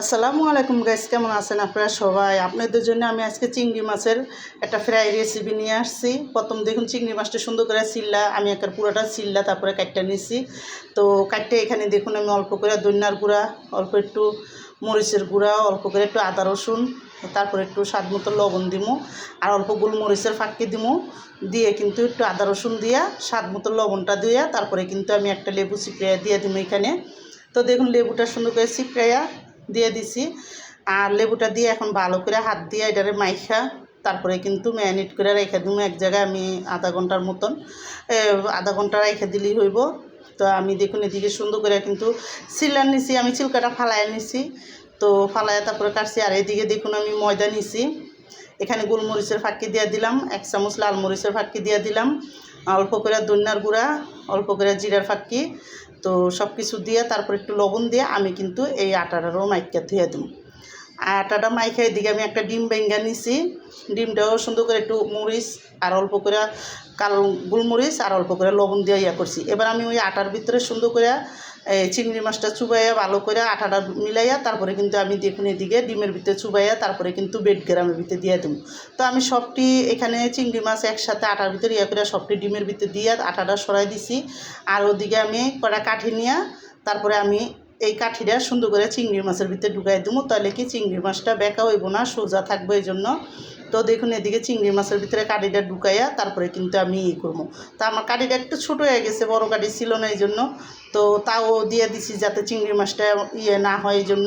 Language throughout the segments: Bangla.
আসসালামু আলাইকুম গাইস, কেমন আছেন আপনারা সবাই? আপনাদের জন্য আমি আজকে চিংড়ি মাছের একটা ফ্রাই রেসিপি নিয়ে আসছি। প্রথম দেখুন, চিংড়ি মাছটা সুন্দর করে ছিললা, আমি একটা পুরোটা ছিললা তারপরে কাটটা নিছি। তো কাটতে এখানে দেখুন আমি অল্প করে ধনিয়ার গুঁড়া, অল্প একটু মরিচের গুঁড়া, অল্প করে একটু আদা রসুন, তারপরে একটু স্বাদ মতো লবণ দিমু, আর অল্প গোলমরিচের ফাঁকি দিমু। দিয়ে কিন্তু একটু আদা রসুন দিয়া স্বাদ মতো লবণটা দিয়ে তারপরে কিন্তু আমি একটা লেবু চিপড়াইয়া দিয়ে দিমু এখানে। তো দেখুন লেবুটা সুন্দর করে চিপড়াইয়া দিয়ে দিছি। আর লেবুটা দিয়ে এখন ভালো করে হাত দিয়ে এটারে মাইখা তারপরে কিন্তু ম্যারিনেট করে রেখে দিব এক জায়গায়। আমি আধা ঘন্টার মতন, আধা ঘন্টা রেখে দিলেই হইব। তো আমি দেখুন এদিকে সুন্দর করে কিন্তু সিলার নিছি, আমি চিলকাটা ফালাইয়া নিছি। তো ফালাইয়া তারপরে কাটছি। আর এদিকে দেখুন আমি ময়দা নিছি, এখানে গোলমরিচের ফাঁকি দিয়ে দিলাম, 1 চামচ লাল মরিচের ফাঁকি দিয়ে দিলাম, অল্প করে ধনিয়ার গুঁড়া, অল্প করে জিরার ফাঁকি। তো সব কিছু দিয়ে তারপর একটু লবণ দিয়ে আমি কিন্তু এই আটাটারও মাইকা ধুয়ে দেবো। আটাটা মাইখা এদিকে আমি একটা ডিম ভেঙ্গা নিছি। ডিমটাও সুন্দর করে একটু মরিচ আর অল্প করে কালো গোলমরিচ আর অল্প করে লবণ দিয়ে করছি। এবার আমি ওই আটার ভিতরে সুন্দর করে চিংড়ি মাছটা চুবাইয়া ভালো করে আটাটা মিলাইয়া তারপরে কিন্তু আমি দেখুন এদিকে ডিমের ভিতরে চুবাইয়া তারপরে কিন্তু বেড গ্রামের ভিতরে দিয়ে দেবো। তো আমি সবটি এখানে চিংড়ি মাছ একসাথে আটার ভিতরে করে সবটি ডিমের ভিতরে দিয়ে আটাটা সরাই দিছি। আর ওদিকে আমি কড়া কাঠি নিয়ে তারপরে আমি এই কাঠিটা সুন্দর করে চিংড়ি মাছের ভিতরে ঢুকাই দেবো, তাহলে কি চিংড়ি মাছটা বেঁকা হইব না, সোজা থাকবে এই জন্য। তো দেখুন এদিকে চিংড়ি মাছের ভিতরে কাঠিটা ঢুকাইয়া তারপরে কিন্তু আমি করবো। তো আমার কাঠিটা একটু ছোটো হয়ে গেছে, বড় কাঠি ছিল না এই জন্য। তো তাও দিয়ে দিছি যাতে চিংড়ি মাছটা না হয় এই জন্য।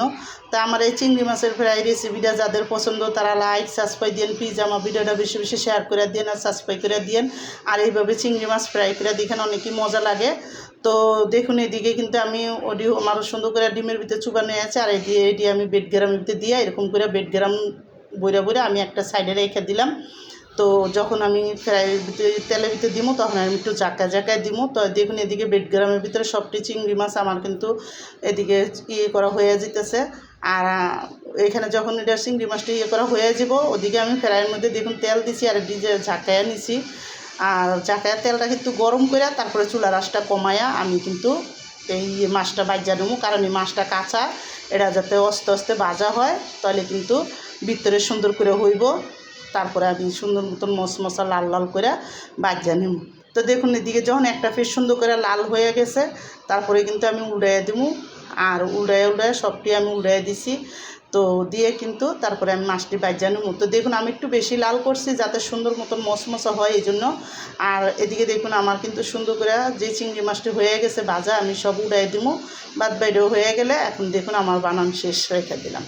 তা আমার এই চিংড়ি মাছের ফ্রাই রেসিপিটা যাদের পছন্দ তারা লাইক সাবস্ক্রাইব দিন প্লিজ, আমার ভিডিওটা বেশি বেশি শেয়ার করে দিন আর সাবস্ক্রাইব করে দিন। আর এইভাবে চিংড়ি মাছ ফ্রাই করে দেখেন অনেকই মজা লাগে। তো দেখুন এদিকে কিন্তু আমি ওডিও আমার সুন্দর করে ডিমের ভিতরে চুবানো আছে। আর এটি আমি বেড গ্রামের ভিতরে দিয়ে এরকম করে বেড গ্রাম বইরা বইরা আমি একটা সাইডে রেখে দিলাম। তো যখন আমি ফ্রাইয়ের ভিতরে তেলের ভিতরে দিব তখন আমি একটু জাকায় দিব। তো দেখুন এদিকে বেড গ্রামের ভিতরে সবটি চিংড়ি মাছ আমার কিন্তু এদিকে করা হয়ে যেতেছে। আর এখানে যখন এটা চিংড়ি মাছটা করা হয়ে যাব ওদিকে আমি ফ্রাইয়ের মধ্যে দেখুন তেল দিছি আর ডিজে ঝাঁকায়া নিছি। আর ঝাঁকায়া তেলটা কিন্তু গরম করে তারপরে চুলার আঁচটা কমায়া আমি কিন্তু এই মাছটা ভাজা নেবো, কারণ এই মাছটা কাঁচা, এটা যাতে আস্তে আস্তে ভাজা হয় তাহলে কিন্তু ভিতরে সুন্দর করে হইব। তারপরে আমি সুন্দর মতন মশমশা লাল লাল করে ভাজা নেব। তো দেখুন এদিকে যখন একটা ফিস সুন্দর করে লাল হয়ে গেছে তারপরে কিন্তু আমি উল্টাইয়া দেবো। আর উল্টায় সবটি আমি উল্টাইয়া দিছি। তো দিয়ে কিন্তু তারপরে আমি মাছটি ভাজা নেব। তো দেখুন আমি একটু বেশি লাল করছি যাতে সুন্দর মতন মশমশা হয় এই জন্য। আর এদিকে দেখুন আমার কিন্তু সুন্দর করে যে চিংড়ি মাছটি হয়ে গেছে ভাজা আমি সব উড়াই দিব। বাদ বাইরেও হয়ে গেলে এখন দেখুন আমার বানান শেষ রেখে দিলাম।